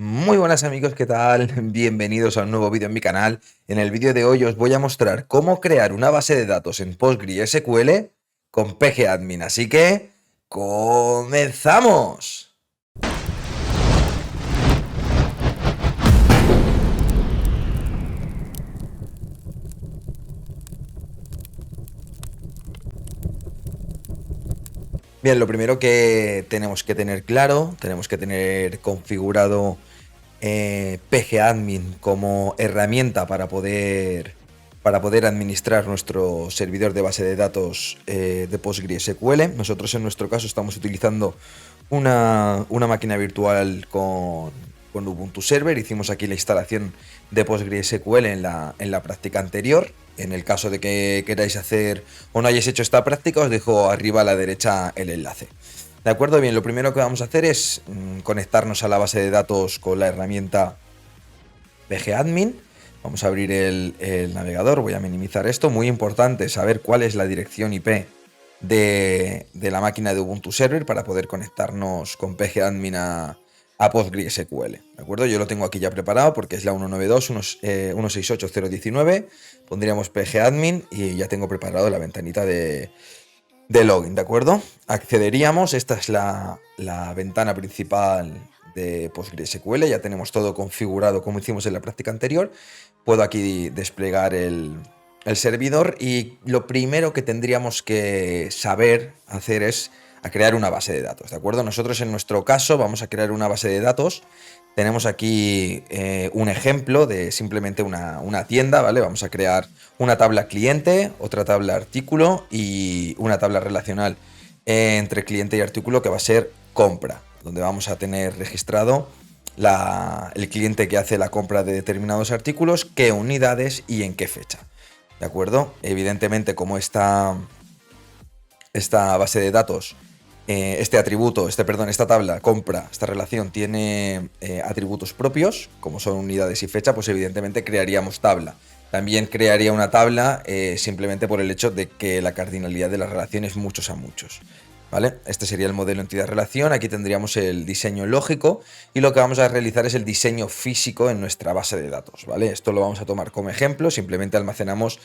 Muy buenas amigos, ¿qué tal? Bienvenidos a un nuevo vídeo en mi canal. En el vídeo de hoy os voy a mostrar cómo crear una base de datos en PostgreSQL con pgadmin. Así que, ¡comenzamos! Bien, lo primero que tenemos que tener claro, tenemos que tener configurado pgadmin como herramienta para poder administrar nuestro servidor de base de datos de PostgreSQL. Nosotros en nuestro caso estamos utilizando una máquina virtual con Ubuntu Server. Hicimos aquí la instalación de PostgreSQL en la práctica anterior. En el caso de que queráis hacer o no hayáis hecho esta práctica, os dejo arriba a la derecha el enlace. De acuerdo, bien, lo primero que vamos a hacer es conectarnos a la base de datos con la herramienta pgadmin. Vamos a abrir el navegador, voy a minimizar esto. Muy importante saber cuál es la dirección IP de la máquina de Ubuntu Server para poder conectarnos con pgadmin a PostgreSQL. ¿De acuerdo? Yo lo tengo aquí ya preparado porque es la 192.168.019. Pondríamos pgadmin y ya tengo preparado la ventanita de login, ¿de acuerdo? Accederíamos, esta es la ventana principal de PostgreSQL, ya tenemos todo configurado como hicimos en la práctica anterior. Puedo aquí desplegar el servidor y lo primero que tendríamos que saber hacer es a crear una base de datos, ¿de acuerdo? Nosotros en nuestro caso vamos a crear una base de datos. Tenemos aquí un ejemplo de simplemente una tienda, ¿vale? Vamos a crear una tabla cliente, otra tabla artículo y una tabla relacional entre cliente y artículo que va a ser compra, donde vamos a tener registrado el cliente que hace la compra de determinados artículos, qué unidades y en qué fecha. ¿De acuerdo? Evidentemente, como esta base de datos, esta tabla compra, esta relación tiene atributos propios, como son unidades y fecha, pues evidentemente crearíamos tabla. También crearía una tabla simplemente por el hecho de que la cardinalidad de la relación es muchos a muchos. ¿Vale? Este sería el modelo entidad-relación. Aquí tendríamos el diseño lógico y lo que vamos a realizar es el diseño físico en nuestra base de datos. ¿Vale? Esto lo vamos a tomar como ejemplo. Simplemente almacenamos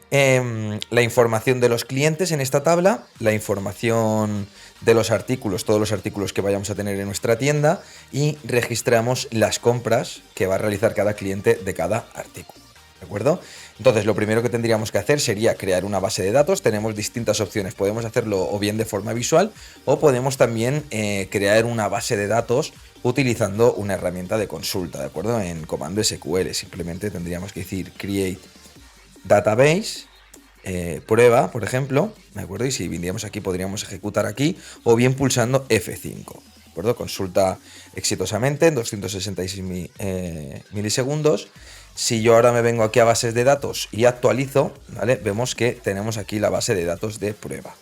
la información de los clientes en esta tabla, la información de los artículos, todos los artículos que vayamos a tener en nuestra tienda y registramos las compras que va a realizar cada cliente de cada artículo. ¿De acuerdo? Entonces, lo primero que tendríamos que hacer sería crear una base de datos. Tenemos distintas opciones. Podemos hacerlo o bien de forma visual o podemos también crear una base de datos utilizando una herramienta de consulta, ¿de acuerdo? En comando SQL. Simplemente tendríamos que decir create database, prueba, por ejemplo, ¿de acuerdo? Y si viniéramos aquí, podríamos ejecutar aquí, o bien pulsando F5, ¿de acuerdo? Consulta exitosamente en 266 milisegundos. Si yo ahora me vengo aquí a bases de datos y actualizo, ¿vale? Vemos que tenemos aquí la base de datos de prueba.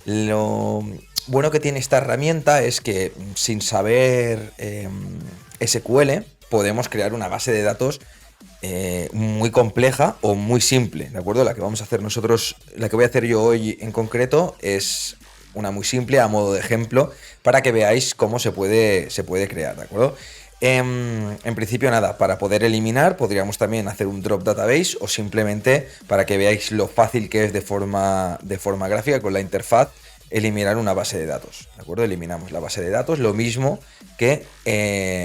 Lo bueno que tiene esta herramienta es que sin saber SQL podemos crear una base de datos muy compleja o muy simple, ¿de acuerdo? La que vamos a hacer nosotros, la que voy a hacer yo hoy en concreto es una muy simple a modo de ejemplo para que veáis cómo se puede crear, ¿de acuerdo? En principio nada, para poder eliminar podríamos también hacer un drop database o simplemente para que veáis lo fácil que es de forma gráfica con la interfaz eliminar una base de datos, ¿de acuerdo? Eliminamos la base de datos, lo mismo que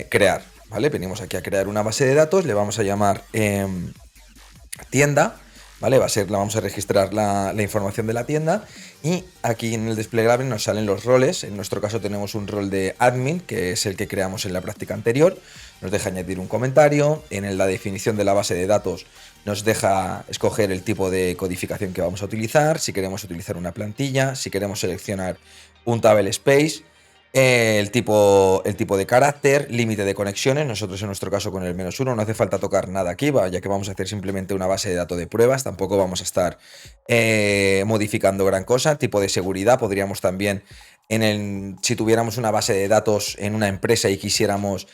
crear, ¿vale? Venimos aquí a crear una base de datos, le vamos a llamar tienda, ¿vale? Vamos a registrar la información de la tienda y aquí en el desplegable nos salen los roles. En nuestro caso tenemos un rol de admin, que es el que creamos en la práctica anterior. Nos deja añadir un comentario. En la definición de la base de datos nos deja escoger el tipo de codificación que vamos a utilizar, si queremos utilizar una plantilla, si queremos seleccionar un table space, el tipo de carácter, límite de conexiones. Nosotros en nuestro caso con el -1 no hace falta tocar nada aquí, ya que vamos a hacer simplemente una base de datos de pruebas, tampoco vamos a estar modificando gran cosa. Tipo de seguridad, podríamos también, si tuviéramos una base de datos en una empresa y quisiéramos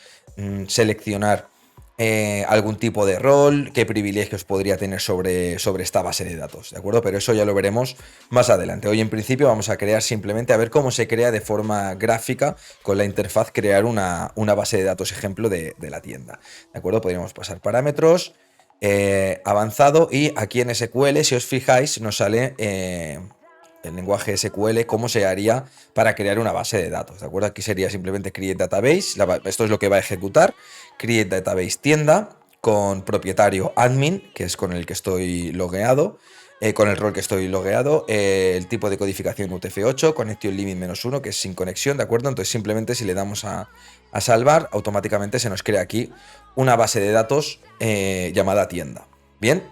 seleccionar algún tipo de rol, qué privilegios podría tener sobre esta base de datos, ¿de acuerdo? Pero eso ya lo veremos más adelante. Hoy en principio vamos a crear simplemente a ver cómo se crea de forma gráfica con la interfaz, crear una base de datos ejemplo de la tienda, ¿de acuerdo? Podríamos pasar parámetros, avanzado, y aquí en SQL, si os fijáis, nos sale el lenguaje SQL, cómo se haría para crear una base de datos, ¿de acuerdo? Aquí sería simplemente create database, esto es lo que va a ejecutar, create database tienda, con propietario admin, que es con el que estoy logueado, con el rol que estoy logueado, el tipo de codificación UTF-8, connection limit -1, que es sin conexión, ¿de acuerdo? Entonces simplemente si le damos a salvar, automáticamente se nos crea aquí una base de datos llamada tienda. Bien,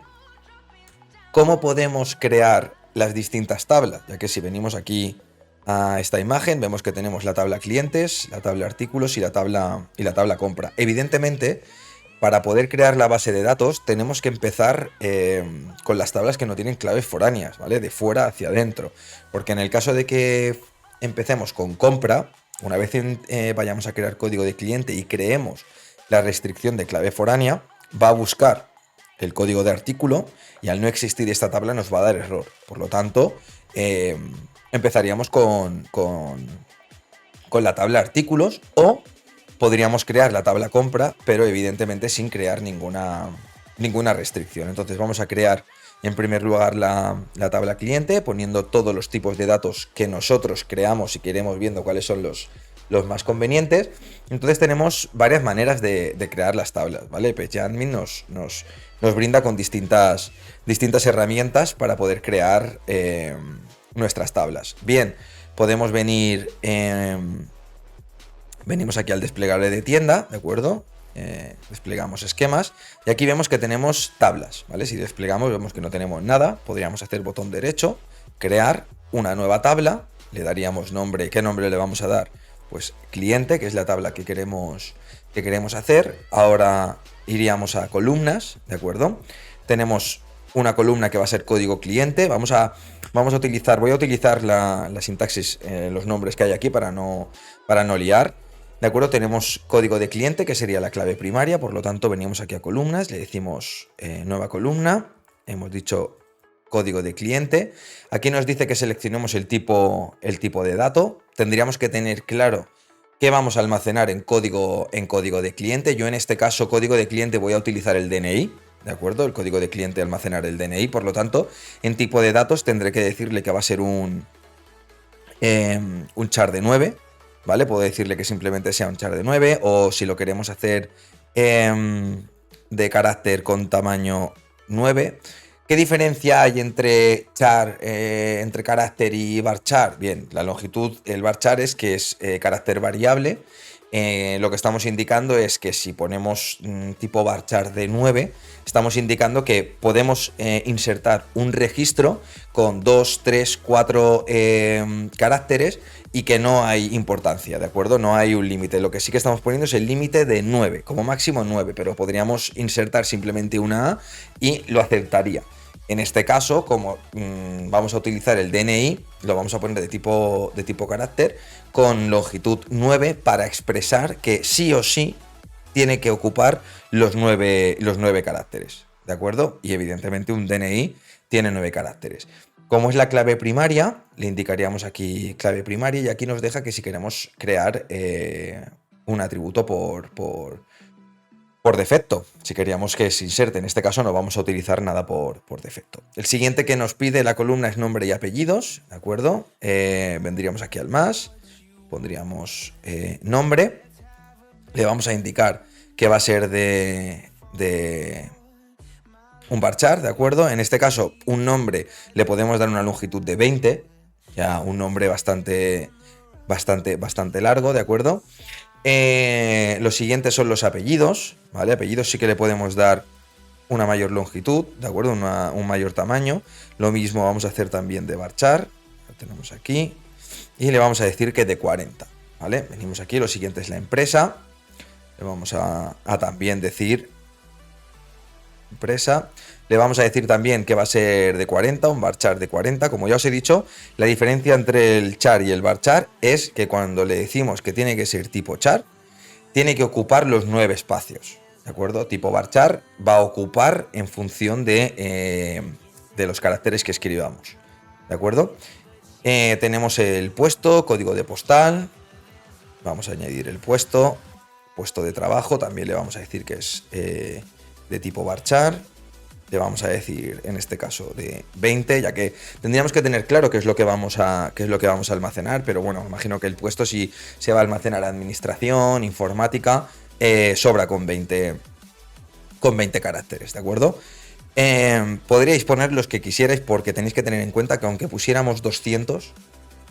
¿cómo podemos crear las distintas tablas? Ya que si venimos aquí a esta imagen, vemos que tenemos la tabla clientes, la tabla artículos y la tabla compra. Evidentemente, para poder crear la base de datos, tenemos que empezar con las tablas que no tienen claves foráneas, ¿vale? De fuera hacia adentro. Porque en el caso de que empecemos con compra, una vez vayamos a crear código de cliente y creemos la restricción de clave foránea, va a buscar el código de artículo y al no existir esta tabla nos va a dar error. Por lo tanto, empezaríamos con la tabla artículos, o podríamos crear la tabla compra, pero evidentemente sin crear ninguna restricción. Entonces vamos a crear en primer lugar la tabla cliente, poniendo todos los tipos de datos que nosotros creamos y que iremos viendo cuáles son los más convenientes. Entonces tenemos varias maneras de crear las tablas, ¿vale? PageAdmin nos brinda con distintas herramientas para poder crear nuestras tablas. Bien, podemos venimos aquí al desplegable de tienda, ¿de acuerdo? Desplegamos esquemas y aquí vemos que tenemos tablas, ¿vale? Si desplegamos vemos que no tenemos nada, podríamos hacer botón derecho, crear una nueva tabla, le daríamos nombre. ¿Qué nombre le vamos a dar? Pues cliente, que es la tabla que queremos hacer. Ahora iríamos a columnas, ¿de acuerdo? Tenemos una columna que va a ser código cliente. Voy a utilizar la sintaxis, los nombres que hay aquí para no liar. ¿De acuerdo? Tenemos código de cliente, que sería la clave primaria, por lo tanto venimos aquí a columnas, le decimos nueva columna, hemos dicho código de cliente. Aquí nos dice que seleccionemos el tipo de dato. Tendríamos que tener claro qué vamos a almacenar en código de cliente. Yo en este caso, código de cliente, voy a utilizar el DNI, ¿de acuerdo? El código de cliente, almacenar el DNI, por lo tanto, en tipo de datos tendré que decirle que va a ser un char de 9, ¿vale? Puedo decirle que simplemente sea un char de 9, o si lo queremos hacer de carácter con tamaño 9. ¿Qué diferencia hay entre char, entre carácter y varchar? Bien, la longitud, el varchar es que es carácter variable. Lo que estamos indicando es que si ponemos tipo varchar de 9, estamos indicando que podemos insertar un registro con 2, 3, 4 caracteres y que no hay importancia, ¿de acuerdo? No hay un límite. Lo que sí que estamos poniendo es el límite de 9, como máximo 9, pero podríamos insertar simplemente una A y lo aceptaría. En este caso, como vamos a utilizar el DNI, lo vamos a poner de tipo carácter con longitud 9 para expresar que sí o sí tiene que ocupar los 9 caracteres, ¿de acuerdo? Y evidentemente un DNI tiene 9 caracteres. Como es la clave primaria, le indicaríamos aquí clave primaria y aquí nos deja que si queremos crear un atributo por defecto, si queríamos que se inserte. En este caso no vamos a utilizar nada por defecto. El siguiente que nos pide la columna es nombre y apellidos, ¿de acuerdo? Vendríamos aquí al más, pondríamos nombre, le vamos a indicar que va a ser de un varchar, ¿de acuerdo? En este caso, un nombre le podemos dar una longitud de 20, ya un nombre bastante largo, ¿de acuerdo? Los siguientes son los apellidos, ¿vale? Apellidos sí que le podemos dar una mayor longitud, ¿de acuerdo? Un mayor tamaño. Lo mismo vamos a hacer también de varchar, lo tenemos aquí, y le vamos a decir que de 40, ¿vale? Venimos aquí, lo siguiente es la empresa, le vamos a también decir empresa. Le vamos a decir también que va a ser de 40, un varchar de 40. Como ya os he dicho, la diferencia entre el char y el varchar es que cuando le decimos que tiene que ser tipo char, tiene que ocupar los 9 espacios, ¿de acuerdo? Tipo varchar va a ocupar en función de los caracteres que escribamos, ¿de acuerdo? Tenemos el puesto, código de postal, vamos a añadir el puesto de trabajo, también le vamos a decir que es de tipo varchar, le vamos a decir en este caso de 20, ya que tendríamos que tener claro qué es lo que vamos a almacenar, pero bueno, imagino que el puesto, si se va a almacenar administración, informática, sobra con 20 caracteres, ¿de acuerdo? Podríais poner los que quisierais, porque tenéis que tener en cuenta que aunque pusiéramos 200,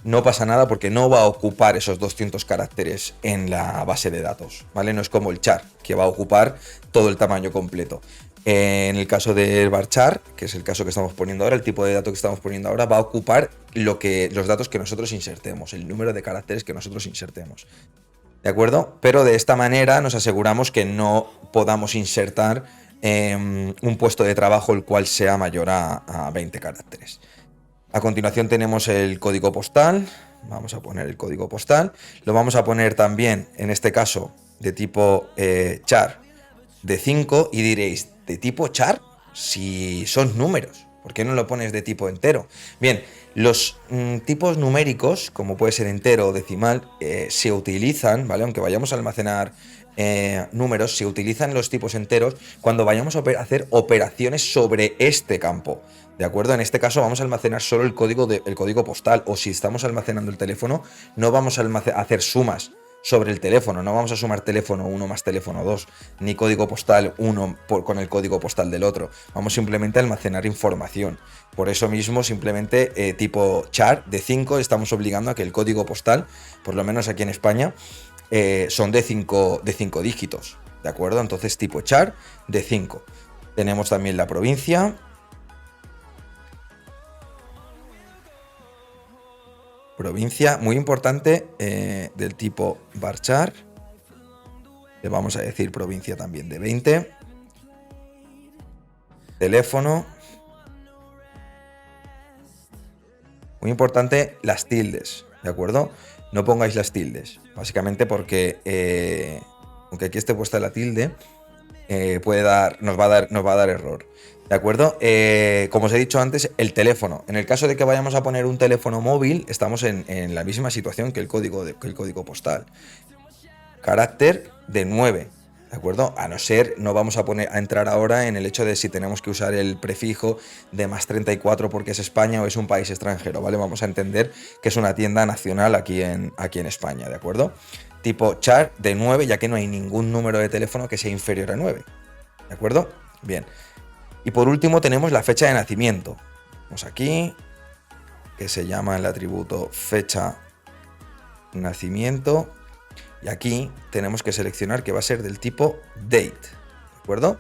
no pasa nada porque no va a ocupar esos 200 caracteres en la base de datos, ¿vale? No es como el char, que va a ocupar todo el tamaño completo. En el caso del varchar, que es el caso que estamos poniendo ahora, el tipo de dato que estamos poniendo ahora, va a ocupar los datos que nosotros insertemos, el número de caracteres que nosotros insertemos. ¿De acuerdo? Pero de esta manera nos aseguramos que no podamos insertar un puesto de trabajo el cual sea mayor a 20 caracteres. A continuación tenemos el código postal. Vamos a poner el código postal. Lo vamos a poner también, en este caso, de tipo char de 5. Y diréis, ¿de tipo char? Si son números, ¿por qué no lo pones de tipo entero? Bien, los tipos numéricos, como puede ser entero o decimal, se utilizan, ¿vale? Aunque vayamos a almacenar números, se utilizan los tipos enteros cuando vayamos a hacer operaciones sobre este campo. ¿De acuerdo? En este caso vamos a almacenar solo el código postal, o si estamos almacenando el teléfono, no vamos a hacer sumas sobre el teléfono, no vamos a sumar teléfono 1 más teléfono 2, ni código postal 1 con el código postal del otro. Vamos simplemente a almacenar información. Por eso mismo, simplemente tipo char de 5, estamos obligando a que el código postal, por lo menos aquí en España, son de 5 dígitos, ¿de acuerdo? Entonces tipo char de 5. Tenemos también la provincia. Provincia, muy importante, del tipo varchar. Le vamos a decir provincia también de 20. Teléfono. Muy importante, las tildes, ¿de acuerdo? No pongáis las tildes, básicamente porque aunque aquí esté puesta la tilde, nos va a dar error. ¿De acuerdo? Como os he dicho antes, el teléfono. En el caso de que vayamos a poner un teléfono móvil, estamos en la misma situación que el código postal. Carácter de 9. ¿De acuerdo? A no ser, no vamos a entrar ahora en el hecho de si tenemos que usar el prefijo de más 34 porque es España o es un país extranjero, ¿vale? Vamos a entender que es una tienda nacional aquí en España, ¿de acuerdo? Tipo char de 9, ya que no hay ningún número de teléfono que sea inferior a 9. ¿De acuerdo? Bien. Y por último tenemos la fecha de nacimiento. Vamos aquí, que se llama el atributo fecha nacimiento. Y aquí tenemos que seleccionar que va a ser del tipo date. ¿De acuerdo?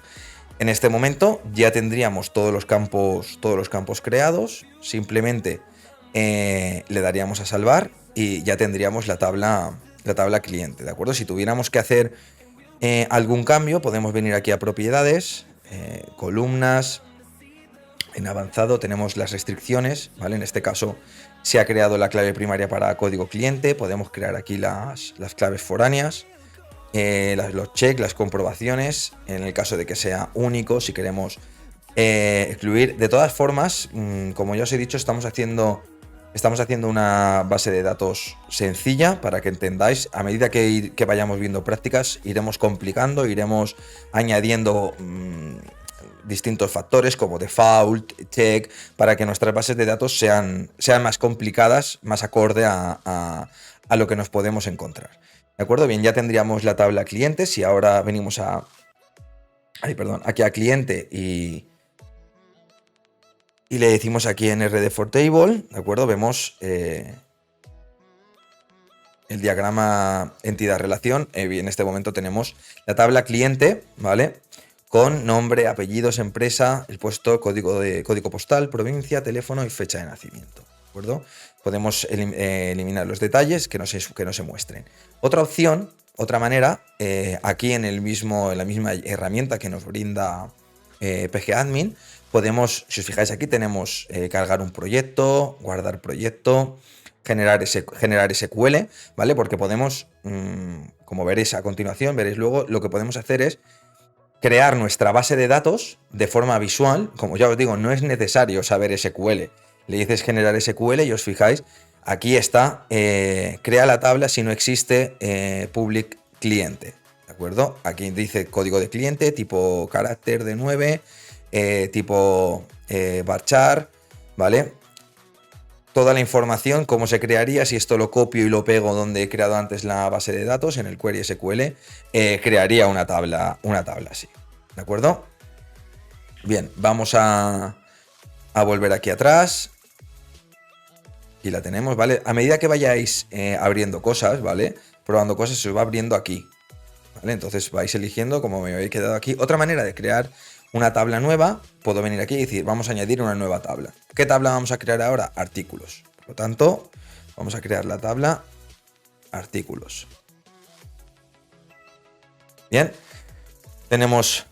En este momento ya tendríamos todos los campos creados. Simplemente le daríamos a salvar y ya tendríamos la tabla cliente. ¿De acuerdo? Si tuviéramos que hacer algún cambio, podemos venir aquí a propiedades, columnas. En avanzado tenemos las restricciones, ¿vale? En este caso se ha creado la clave primaria para código cliente. Podemos crear aquí las claves foráneas, los checks, las comprobaciones, en el caso de que sea único, si queremos excluir. De todas formas, como ya os he dicho, estamos haciendo una base de datos sencilla para que entendáis. A medida que vayamos viendo prácticas, iremos complicando, iremos añadiendo distintos factores como default, check, para que nuestras bases de datos sean más complicadas, más acorde a lo que nos podemos encontrar. ¿De acuerdo? Bien, ya tendríamos la tabla clientes. Y ahora venimos aquí a cliente y le decimos aquí en RD for Table, ¿de acuerdo? Vemos el diagrama entidad-relación. En este momento tenemos la tabla cliente, ¿vale? Con nombre, apellidos, empresa, el puesto, código postal, provincia, teléfono y fecha de nacimiento. ¿De acuerdo? Podemos eliminar los detalles que no se muestren. Otra opción, otra manera, aquí en la misma herramienta que nos brinda PGAdmin, podemos, si os fijáis aquí, tenemos cargar un proyecto, guardar proyecto, generar SQL, ¿vale? Porque podemos, como veréis a continuación, veréis luego, lo que podemos hacer es crear nuestra base de datos de forma visual. Como ya os digo, no es necesario saber SQL. Le dices generar SQL y os fijáis, aquí está, crea la tabla si no existe public cliente. ¿De acuerdo? Aquí dice código de cliente, tipo carácter de 9, tipo varchar, ¿vale? Toda la información, cómo se crearía, si esto lo copio y lo pego donde he creado antes la base de datos, en el query SQL, crearía una tabla así. ¿De acuerdo? Bien, vamos a volver aquí atrás. Y la tenemos, ¿vale? A medida que vayáis abriendo cosas, ¿vale? Probando cosas, se os va abriendo aquí. ¿Vale? Entonces vais eligiendo como me habéis quedado aquí. Otra manera de crear una tabla nueva, puedo venir aquí y decir, vamos a añadir una nueva tabla. ¿Qué tabla vamos a crear ahora? Artículos. Por lo tanto, vamos a crear la tabla artículos. Bien, tenemos,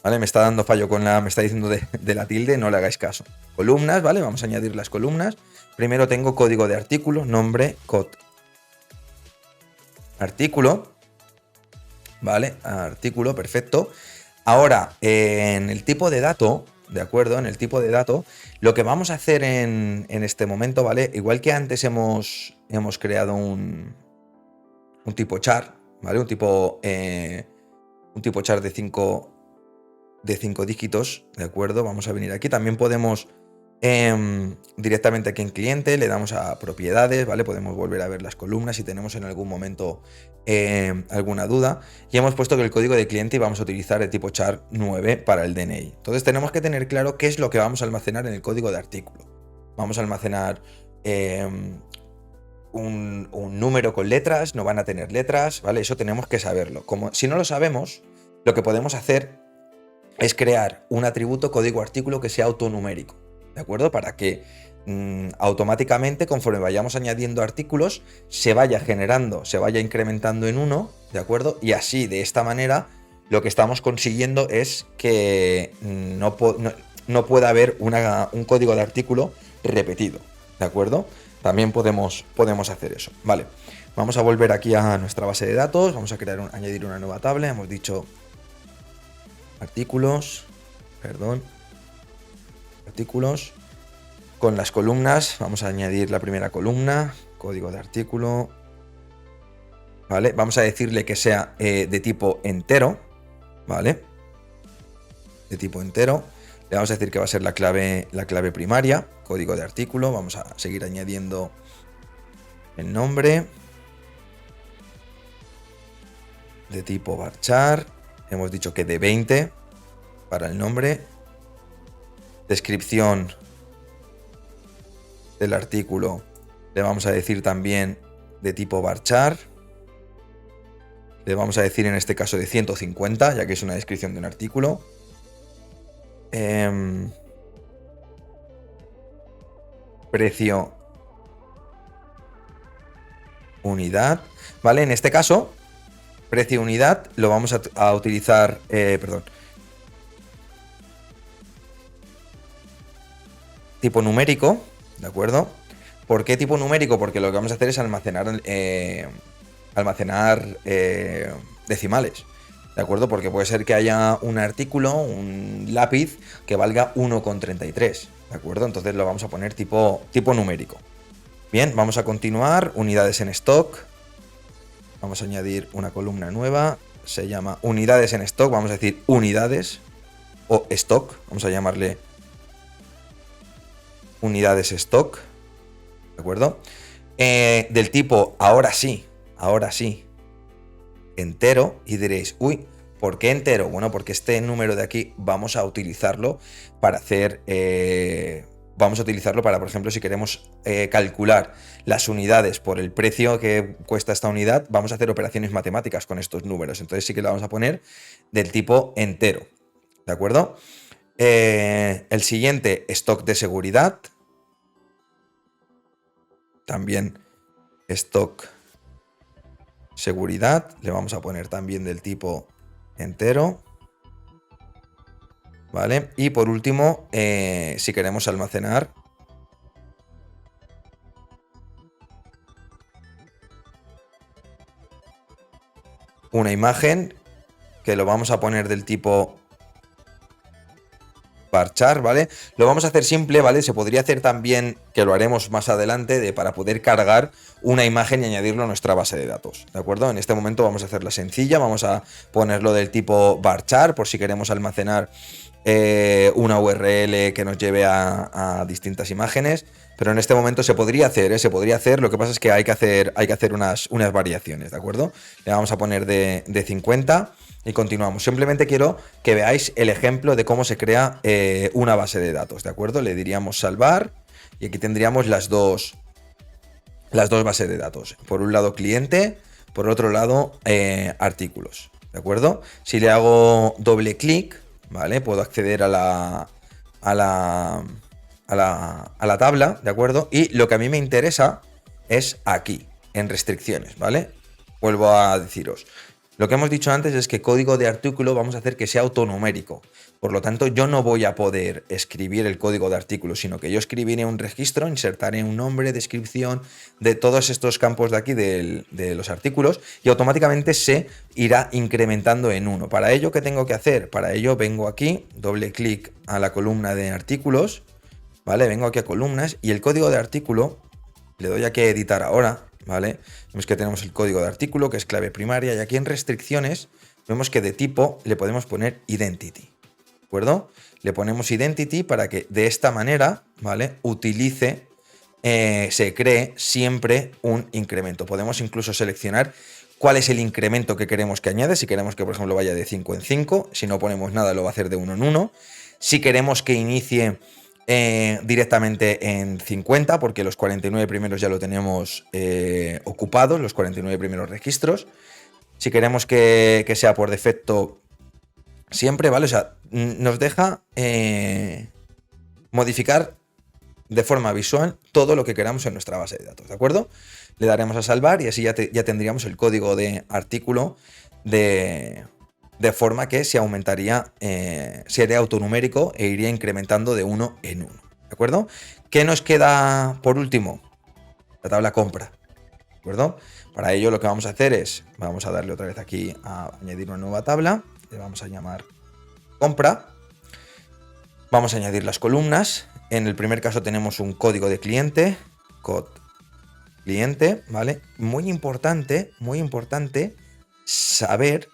¿vale? Me está dando fallo con me está diciendo de la tilde, no le hagáis caso. Columnas, ¿vale? Vamos a añadir las columnas. Primero tengo código de artículo, nombre, artículo, ¿vale? Artículo, perfecto. Ahora, en el tipo de dato, ¿de acuerdo? En el tipo de dato, lo que vamos a hacer en este momento, ¿vale? Igual que antes hemos creado un tipo char, ¿vale? Un tipo char de 5 dígitos, ¿de acuerdo? Vamos a venir aquí. También podemos directamente aquí en cliente, le damos a propiedades, ¿vale? Podemos volver a ver las columnas si tenemos en algún momento alguna duda. Y hemos puesto que el código de cliente y vamos a utilizar el tipo char 9 para el DNI. Entonces tenemos que tener claro qué es lo que vamos a almacenar en el código de artículo. Vamos a almacenar un número con letras, no van a tener letras, ¿vale? Eso tenemos que saberlo. Si no lo sabemos, lo que podemos hacer es crear un atributo código artículo que sea autonumérico, ¿de acuerdo? Para que automáticamente, conforme vayamos añadiendo artículos, se vaya generando, se vaya incrementando en 1, ¿de acuerdo? Y así, de esta manera, lo que estamos consiguiendo es que no pueda haber un código de artículo repetido, ¿de acuerdo? También podemos hacer eso, ¿vale? Vamos a volver aquí a nuestra base de datos, vamos a añadir una nueva tabla, hemos dicho artículos, artículos. Con las columnas, vamos a añadir la primera columna, código de artículo, ¿vale? Vamos a decirle que sea de tipo entero, ¿vale? De tipo entero. Le vamos a decir que va a ser la clave primaria, código de artículo. Vamos a seguir añadiendo el nombre. De tipo varchar. Hemos dicho que de 20 para el nombre. Descripción del artículo le vamos a decir también de tipo varchar. Le vamos a decir en este caso de 150, ya que es una descripción de un artículo. Precio unidad, ¿vale? En este caso, precio unidad lo vamos a utilizar, tipo numérico, ¿de acuerdo? ¿Por qué tipo numérico? Porque lo que vamos a hacer es almacenar decimales, ¿de acuerdo? Porque puede ser que haya un artículo, un lápiz, que valga 1,33, ¿de acuerdo? Entonces lo vamos a poner tipo numérico. Bien, vamos a continuar. Unidades en stock. Vamos a añadir una columna nueva. Se llama unidades en stock. Vamos a decir unidades o stock. Vamos a llamarle unidades stock. ¿De acuerdo? Del tipo, ahora sí, entero. Y diréis, uy, ¿por qué entero? Bueno, porque este número de aquí vamos a utilizarlo para hacer... vamos a utilizarlo para, por ejemplo, si queremos calcular las unidades por el precio que cuesta esta unidad, vamos a hacer operaciones matemáticas con estos números. Entonces sí que lo vamos a poner del tipo entero. ¿De acuerdo? El siguiente, stock de seguridad. También stock seguridad. Le vamos a poner también del tipo entero. ¿Vale? Y por último, si queremos almacenar una imagen, que lo vamos a poner del tipo varchar, ¿vale? Lo vamos a hacer simple, ¿vale? Se podría hacer también, que lo haremos más adelante, para poder cargar una imagen y añadirlo a nuestra base de datos, ¿de acuerdo? En este momento vamos a hacerla sencilla, vamos a ponerlo del tipo varchar por si queremos almacenar una URL que nos lleve a distintas imágenes, pero en este momento se podría hacer, ¿eh? Se podría hacer, lo que pasa es que hay que hacer unas variaciones, ¿de acuerdo? Le vamos a poner de 50 y continuamos. Simplemente quiero que veáis el ejemplo de cómo se crea una base de datos, ¿de acuerdo? Le diríamos salvar y aquí tendríamos las dos bases de datos. Por un lado cliente, por otro lado artículos, ¿de acuerdo? Si le hago doble clic, ¿vale? Puedo acceder a la tabla, ¿de acuerdo? Y lo que a mí me interesa es aquí, en restricciones, ¿vale? Vuelvo a deciros. Lo que hemos dicho antes es que código de artículo vamos a hacer que sea autonumérico. Por lo tanto, yo no voy a poder escribir el código de artículo, sino que yo escribiré un registro, insertaré un nombre, descripción de todos estos campos de aquí de los artículos y automáticamente se irá incrementando en 1. ¿Para ello qué tengo que hacer? Para ello vengo aquí, doble clic a la columna de artículos, ¿vale? Vengo aquí a columnas y el código de artículo le doy aquí a editar ahora, ¿vale? Vemos que tenemos el código de artículo, que es clave primaria, y aquí en restricciones vemos que de tipo le podemos poner identity, ¿de acuerdo? Le ponemos identity para que de esta manera, ¿vale? Utilice, se cree siempre un incremento. Podemos incluso seleccionar cuál es el incremento que queremos que añade. Si queremos que, por ejemplo, vaya de 5 en 5, si no ponemos nada lo va a hacer de 1 en 1. Si queremos que inicie directamente en 50, porque los 49 primeros ya lo tenemos ocupados, los 49 primeros registros. Si queremos que sea por defecto siempre, ¿vale? O sea, nos deja modificar de forma visual todo lo que queramos en nuestra base de datos, ¿de acuerdo? Le daremos a salvar y así ya tendríamos el código de artículo de forma que se aumentaría, sería autonumérico e iría incrementando de 1 en 1, ¿de acuerdo? ¿Qué nos queda por último? La tabla compra, ¿de acuerdo? Para ello lo que vamos a hacer es, vamos a darle otra vez aquí a añadir una nueva tabla, le vamos a llamar compra, vamos a añadir las columnas. En el primer caso tenemos un código de cliente, ¿vale? Muy importante saber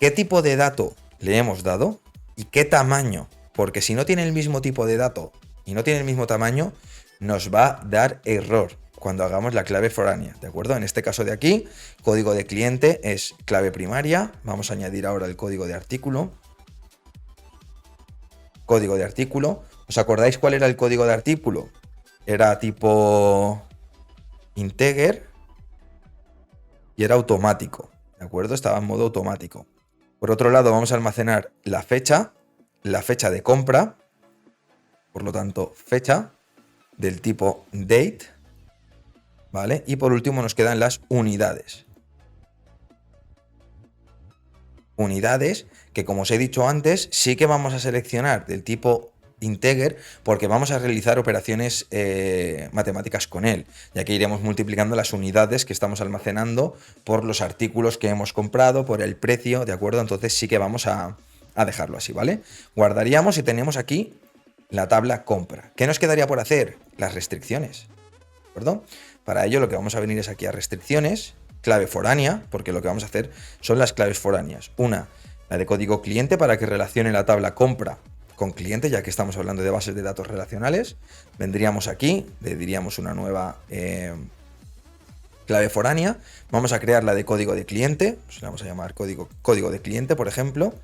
qué tipo de dato le hemos dado y qué tamaño, porque si no tiene el mismo tipo de dato y no tiene el mismo tamaño, nos va a dar error cuando hagamos la clave foránea, ¿de acuerdo? En este caso de aquí, código de cliente es clave primaria. Vamos a añadir ahora el código de artículo. Código de artículo. ¿Os acordáis cuál era el código de artículo? Era tipo integer y era automático, ¿de acuerdo? Estaba en modo automático. Por otro lado, vamos a almacenar la fecha de compra, por lo tanto, fecha del tipo date, ¿vale? Y por último nos quedan las unidades. Unidades que, como os he dicho antes, sí que vamos a seleccionar del tipo integer porque vamos a realizar operaciones matemáticas con él, ya que iremos multiplicando las unidades que estamos almacenando por los artículos que hemos comprado, por el precio, ¿de acuerdo? Entonces sí que vamos a dejarlo así, ¿vale? Guardaríamos y tenemos aquí la tabla compra. ¿Qué nos quedaría por hacer? Las restricciones, ¿de acuerdo? Para ello lo que vamos a venir es aquí a restricciones, clave foránea, porque lo que vamos a hacer son las claves foráneas. Una, la de código cliente para que relacione la tabla compra con cliente, ya que estamos hablando de bases de datos relacionales. Vendríamos aquí, le diríamos una nueva clave foránea. Vamos a crear la de código de cliente, pues le vamos a llamar código de cliente, por ejemplo,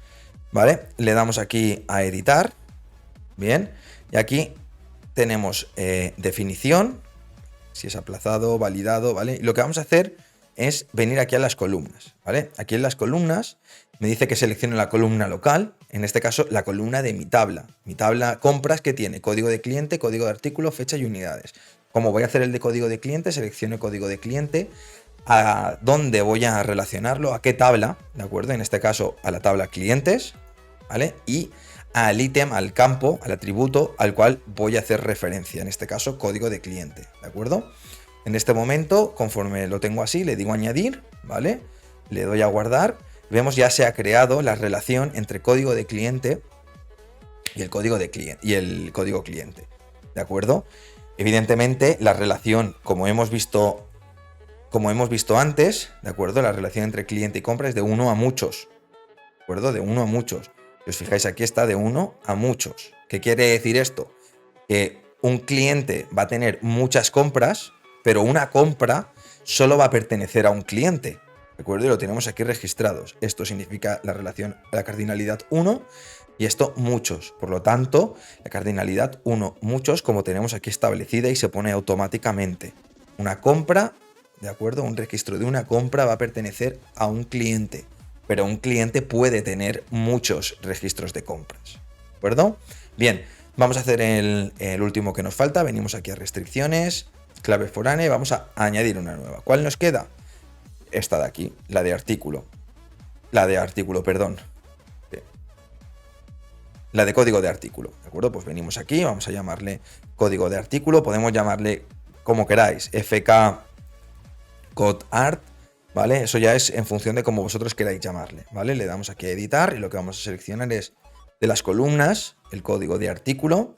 ¿vale? Le damos aquí a editar, bien, y aquí tenemos definición, si es aplazado, validado, ¿vale? Y lo que vamos a hacer es venir aquí a las columnas, ¿vale? Aquí en las columnas me dice que seleccione la columna local, en este caso la columna de mi tabla compras, que tiene código de cliente, código de artículo, fecha y unidades. Como voy a hacer el de código de cliente, selecciono código de cliente, a dónde voy a relacionarlo, a qué tabla, ¿de acuerdo? En este caso a la tabla clientes, ¿vale? Y al ítem, al campo, al atributo al cual voy a hacer referencia, en este caso código de cliente, ¿de acuerdo? En este momento, conforme lo tengo así, le digo añadir, ¿vale? Le doy a guardar Vemos ya se ha creado la relación entre código de cliente y el código de cliente y el código cliente. ¿De acuerdo? Evidentemente, la relación, como hemos visto antes, ¿de acuerdo? La relación entre cliente y compra es de 1 a muchos. ¿De acuerdo? De 1 a muchos. Si os fijáis, aquí está de 1 a muchos. ¿Qué quiere decir esto? Que un cliente va a tener muchas compras, pero una compra solo va a pertenecer a un cliente. ¿De acuerdo? Y lo tenemos aquí registrados. Esto significa la relación, la cardinalidad 1 y esto muchos. Por lo tanto, la cardinalidad 1 muchos, como tenemos aquí establecida y se pone automáticamente. Una compra, ¿de acuerdo? Un registro de una compra va a pertenecer a un cliente, pero un cliente puede tener muchos registros de compras. ¿De acuerdo? Bien, vamos a hacer el último que nos falta. Venimos aquí a restricciones, clave foránea y vamos a añadir una nueva. ¿Cuál nos queda? Esta de aquí, la de artículo. La de artículo, perdón. La de código de artículo, ¿de acuerdo? Pues venimos aquí, vamos a llamarle código de artículo, podemos llamarle como queráis, FK Code Art, ¿vale? Eso ya es en función de cómo vosotros queráis llamarle, ¿vale? Le damos aquí a editar y lo que vamos a seleccionar es de las columnas, el código de artículo,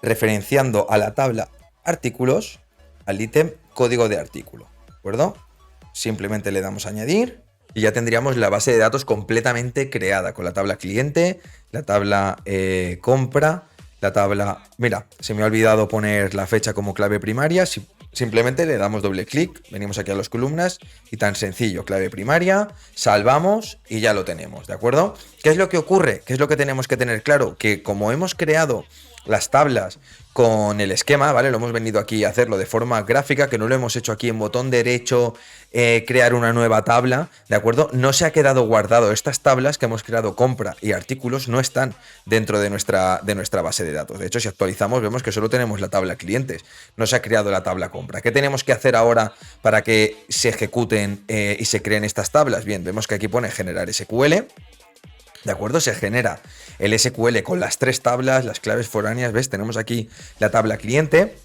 referenciando a la tabla artículos, al ítem código de artículo, ¿de acuerdo? Simplemente le damos a añadir y ya tendríamos la base de datos completamente creada con la tabla cliente, la tabla compra, la tabla... Mira, se me ha olvidado poner la fecha como clave primaria. Simplemente le damos doble clic, venimos aquí a las columnas y tan sencillo, clave primaria, salvamos y ya lo tenemos, ¿de acuerdo? ¿Qué es lo que ocurre? ¿Qué es lo que tenemos que tener claro? Que como hemos creado las tablas con el esquema, ¿vale? Lo hemos venido aquí a hacerlo de forma gráfica, que no lo hemos hecho aquí en botón derecho, crear una nueva tabla, ¿de acuerdo? No se ha quedado guardado. Estas tablas que hemos creado, compra y artículos, no están dentro de nuestra base de datos. De hecho, si actualizamos, vemos que solo tenemos la tabla clientes, no se ha creado la tabla compra. ¿Qué tenemos que hacer ahora para que se ejecuten y se creen estas tablas? Bien, vemos que aquí pone generar SQL. ¿De acuerdo? Se genera el SQL con las 3 tablas, las claves foráneas, ¿ves? Tenemos aquí la tabla cliente.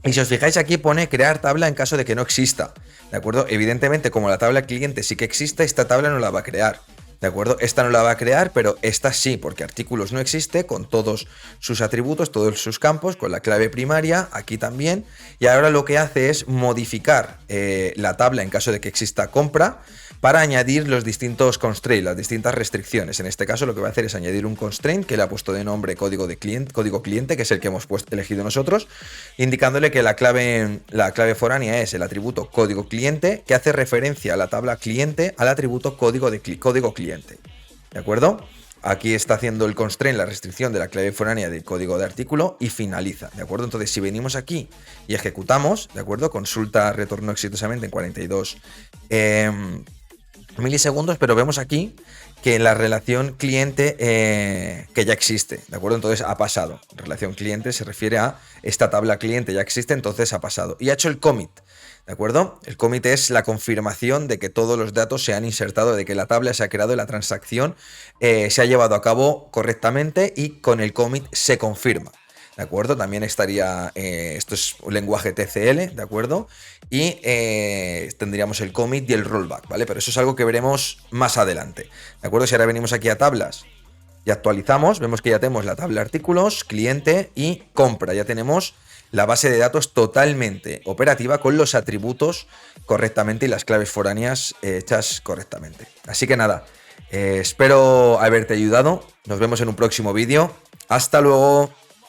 Y si os fijáis aquí pone crear tabla en caso de que no exista, ¿de acuerdo? Evidentemente, como la tabla cliente sí que existe, esta tabla no la va a crear, ¿de acuerdo? Esta no la va a crear, pero esta sí, porque artículos no existe, con todos sus atributos, todos sus campos, con la clave primaria, aquí también. Y ahora lo que hace es modificar la tabla en caso de que exista compra, para añadir los distintos constraints, las distintas restricciones. En este caso lo que va a hacer es añadir un constraint que le ha puesto de nombre código cliente, que es el que hemos elegido nosotros, indicándole que la clave foránea es el atributo código cliente, que hace referencia a la tabla cliente al atributo código cliente. ¿De acuerdo? Aquí está haciendo el constraint, la restricción de la clave foránea del código de artículo y finaliza, ¿de acuerdo? Entonces, si venimos aquí y ejecutamos, ¿de acuerdo? Consulta retornó exitosamente en 42 milisegundos, pero vemos aquí que la relación cliente que ya existe, ¿de acuerdo? Entonces ha pasado. Relación cliente se refiere a esta tabla cliente ya existe, entonces ha pasado. Y ha hecho el commit, ¿de acuerdo? El commit es la confirmación de que todos los datos se han insertado, de que la tabla se ha creado y la transacción se ha llevado a cabo correctamente y con el commit se confirma. ¿De acuerdo? También estaría, esto es un lenguaje TCL, ¿de acuerdo? Y tendríamos el commit y el rollback, ¿vale? Pero eso es algo que veremos más adelante, ¿de acuerdo? Si ahora venimos aquí a tablas y actualizamos, vemos que ya tenemos la tabla artículos, cliente y compra. Ya tenemos la base de datos totalmente operativa con los atributos correctamente y las claves foráneas hechas correctamente. Así que nada, espero haberte ayudado. Nos vemos en un próximo vídeo. ¡Hasta luego!